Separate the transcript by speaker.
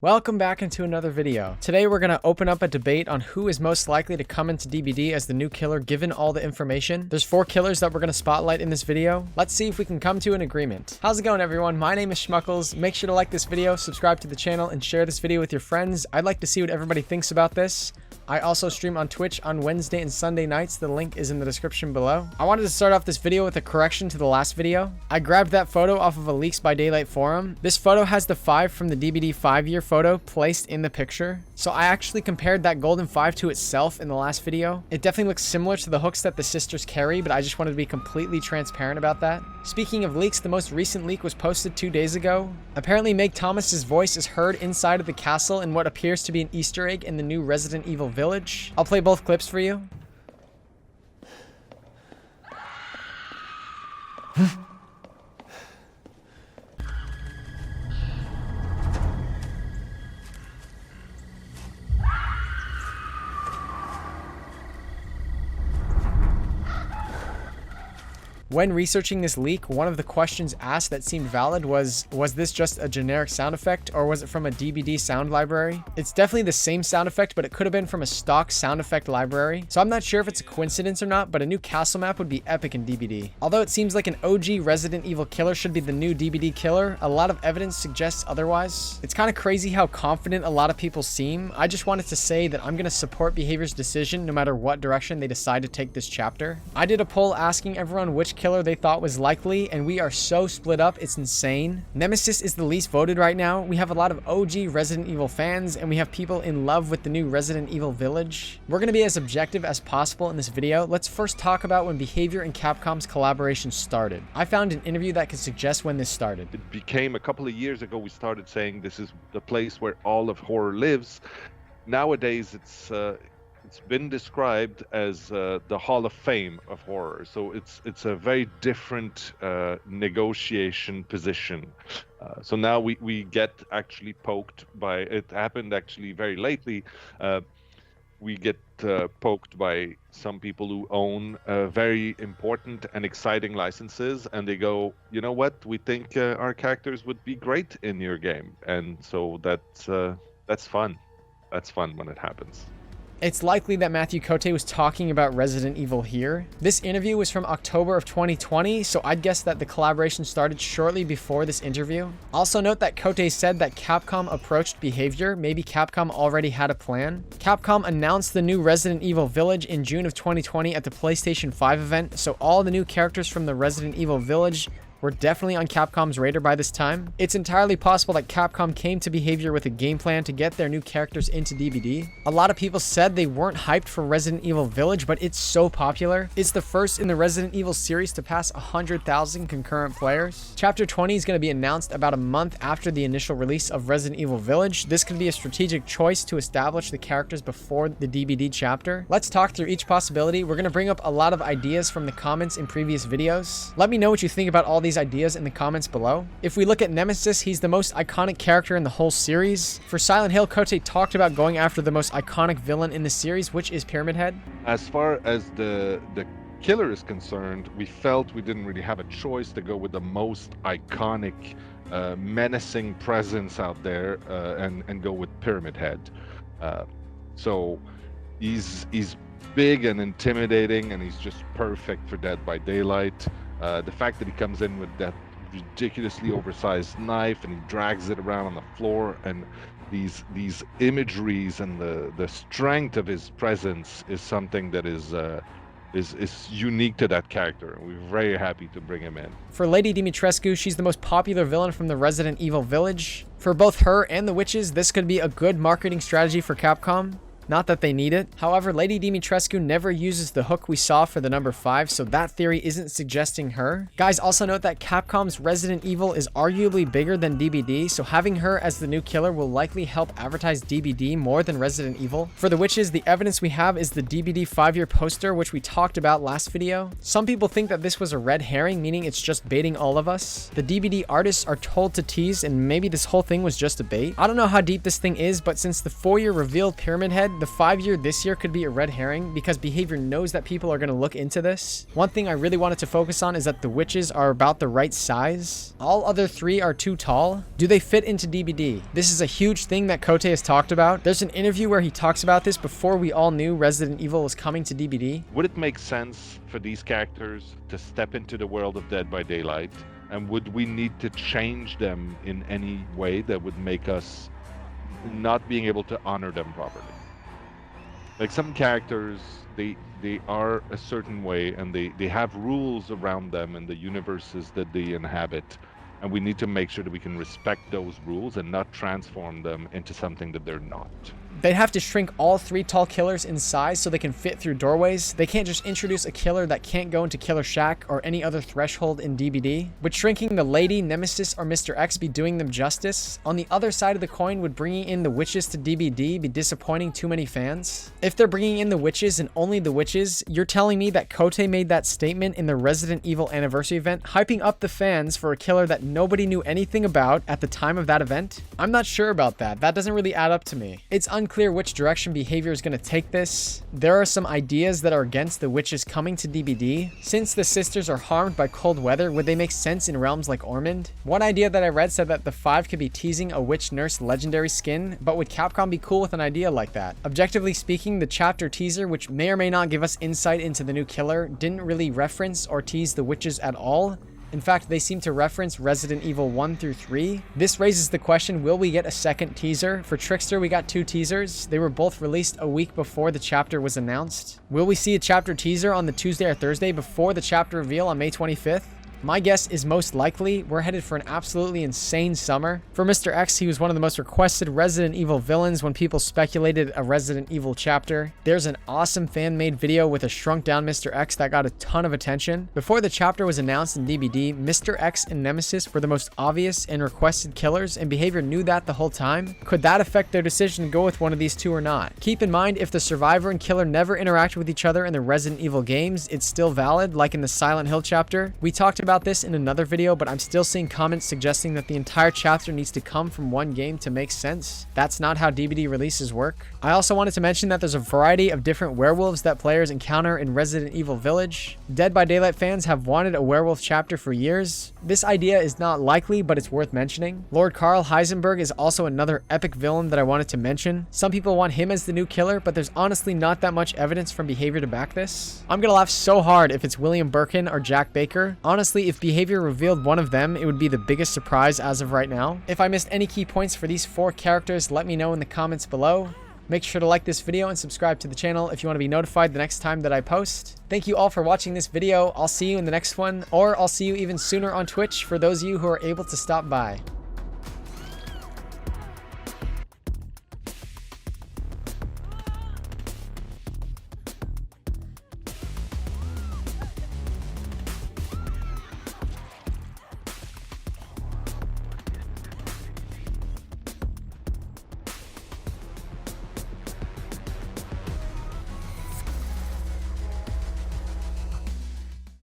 Speaker 1: Welcome back into another video. Today we're going to open up a debate on who is most likely to come into DBD as the new killer given all the information. There's 4 killers that we're going to spotlight in this video. Let's see if we can come to an agreement. How's it going, everyone? My name is Schmuckles. Make sure to like this video, subscribe to the channel, and share this video with your friends. I'd like to see what everybody thinks about this. I also stream on Twitch on Wednesday and Sunday nights. The link is in the description below. I wanted to start off this video with a correction to the last video. I grabbed that photo off of a Leaks by Daylight forum. This photo has the 5 from the DBD 5-year photo placed in the picture. So I actually compared that golden 5 to itself in the last video. It definitely looks similar to the hooks that the sisters carry, but I just wanted to be completely transparent about that. Speaking of leaks, the most recent leak was posted 2 days ago. Apparently, Meg Thomas's voice is heard inside of the castle in what appears to be an Easter egg in the new Resident Evil Village. I'll play both clips for you. When researching this leak, one of the questions asked that seemed valid was this just a generic sound effect, or was it from a DBD sound library? It's definitely the same sound effect, but it could have been from a stock sound effect library. So I'm not sure if it's a coincidence or not, but a new castle map would be epic in DBD. Although it seems like an OG Resident Evil killer should be the new DBD killer, a lot of evidence suggests otherwise. It's kind of crazy how confident a lot of people seem. I just wanted to say that I'm going to support Behavior's decision no matter what direction they decide to take this chapter. I did a poll asking everyone which killer they thought was likely, and we are so split up, it's insane. Nemesis is the least voted right now. We have a lot of OG Resident Evil fans, and we have people in love with the new Resident Evil Village. We're going to be as objective as possible in this video. Let's first talk about when Behavior and Capcom's collaboration started. I found an interview that could suggest when this started.
Speaker 2: It became a couple of years ago, we started saying this is the place where all of horror lives. Nowadays, it's been described as the Hall of Fame of horror. So it's a very different negotiation position. So now we get actually poked by, it happened actually very lately, we get poked by some people who own very important and exciting licenses, and they go, you know what, we think our characters would be great in your game. And so that's fun. That's fun when it happens.
Speaker 1: It's likely that Matthew Cote was talking about Resident Evil here. This interview was from October of 2020, so I'd guess that the collaboration started shortly before this interview. Also note that Cote said that Capcom approached Behavior. Maybe Capcom already had a plan. Capcom announced the new Resident Evil Village in June of 2020 at the PlayStation 5 event, so all the new characters from the Resident Evil Village were definitely on Capcom's radar by this time. It's entirely possible that Capcom came to Behavior with a game plan to get their new characters into DBD. A lot of people said they weren't hyped for Resident Evil Village, but it's so popular. It's the first in the Resident Evil series to pass 100,000 concurrent players. Chapter 20 is going to be announced about a month after the initial release of Resident Evil Village. This could be a strategic choice to establish the characters before the DBD chapter. Let's talk through each possibility. We're going to bring up a lot of ideas from the comments in previous videos. Let me know what you think about all these ideas in the comments below. If we look at Nemesis, he's the most iconic character in the whole series. For Silent Hill, Cote talked about going after the most iconic villain in the series, which is Pyramid Head.
Speaker 2: As far as the killer is concerned, we felt we didn't really have a choice to go with the most iconic, menacing presence out there, and go with Pyramid Head. So he's big and intimidating, and he's just perfect for Dead by Daylight. The fact that he comes in with that ridiculously oversized knife and he drags it around on the floor, and these imageries and the strength of his presence is something that is unique to that character, and we're very happy to bring him in.
Speaker 1: For Lady Dimitrescu, she's the most popular villain from the Resident Evil Village. For both her and the witches, this could be a good marketing strategy for Capcom. Not that they need it. However, Lady Dimitrescu never uses the hook we saw for the number 5, so that theory isn't suggesting her. Guys, also note that Capcom's Resident Evil is arguably bigger than DBD, so having her as the new killer will likely help advertise DBD more than Resident Evil. For the witches, the evidence we have is the DBD 5-year poster, which we talked about last video. Some people think that this was a red herring, meaning it's just baiting all of us. The DBD artists are told to tease, and maybe this whole thing was just a bait. I don't know how deep this thing is, but since the 4-year revealed Pyramid Head, the 5-year this year could be a red herring because Behavior knows that people are going to look into this. One thing I really wanted to focus on is that the witches are about the right size. All other 3 are too tall. Do they fit into DBD? This is a huge thing that Kote has talked about. There's an interview where he talks about this before we all knew Resident Evil was coming to DBD.
Speaker 2: Would it make sense for these characters to step into the world of Dead by Daylight? And would we need to change them in any way that would make us not being able to honor them properly? Like some characters, they are a certain way and they have rules around them and the universes that they inhabit. And we need to make sure that we can respect those rules and not transform them into something that they're not.
Speaker 1: They'd have to shrink all 3 tall killers in size so they can fit through doorways. They can't just introduce a killer that can't go into Killer Shack or any other threshold in DBD. Would shrinking the Lady, Nemesis, or Mr. X be doing them justice? On the other side of the coin, would bringing in the witches to DBD be disappointing too many fans? If they're bringing in the witches and only the witches, you're telling me that Kote made that statement in the Resident Evil anniversary event, hyping up the fans for a killer that nobody knew anything about at the time of that event? I'm not sure about that. That doesn't really add up to me. It's unclear which direction Behavior is going to take this. There are some ideas that are against the witches coming to DBD. Since the sisters are harmed by cold weather, would they make sense in realms like Ormond? One idea that I read said that the 5 could be teasing a witch nurse legendary skin, but would Capcom be cool with an idea like that? Objectively speaking, the chapter teaser, which may or may not give us insight into the new killer, didn't really reference or tease the witches at all. In fact, they seem to reference Resident Evil 1 through 3. This raises the question, will we get a second teaser? For Trickster, we got 2 teasers. They were both released a week before the chapter was announced. Will we see a chapter teaser on the Tuesday or Thursday before the chapter reveal on May 25th? My guess is most likely we're headed for an absolutely insane summer. For Mr. X, he was one of the most requested Resident Evil villains when people speculated a Resident Evil chapter. There's an awesome fan-made video with a shrunk down Mr. X that got a ton of attention. Before the chapter was announced in DBD, Mr. X and Nemesis were the most obvious and requested killers, and Behavior knew that the whole time. Could that affect their decision to go with one of these 2 or not? Keep in mind, if the survivor and killer never interacted with each other in the Resident Evil games, it's still valid, like in the Silent Hill chapter. We talked about this in another video, but I'm still seeing comments suggesting that the entire chapter needs to come from one game to make sense. That's not how DBD releases work. I also wanted to mention that there's a variety of different werewolves that players encounter in Resident Evil Village. Dead by Daylight fans have wanted a werewolf chapter for years. This idea is not likely, but it's worth mentioning. Lord Karl Heisenberg is also another epic villain that I wanted to mention. Some people want him as the new killer, but there's honestly not that much evidence from Behavior to back this. I'm gonna laugh so hard if it's William Birkin or Jack Baker. Honestly, if Behavior revealed one of them, it would be the biggest surprise as of right now. If I missed any key points for these 4 characters, let me know in the comments below. Make sure to like this video and subscribe to the channel if you want to be notified the next time that I post. Thank you all for watching this video. I'll see you in the next one, or I'll see you even sooner on Twitch for those of you who are able to stop by.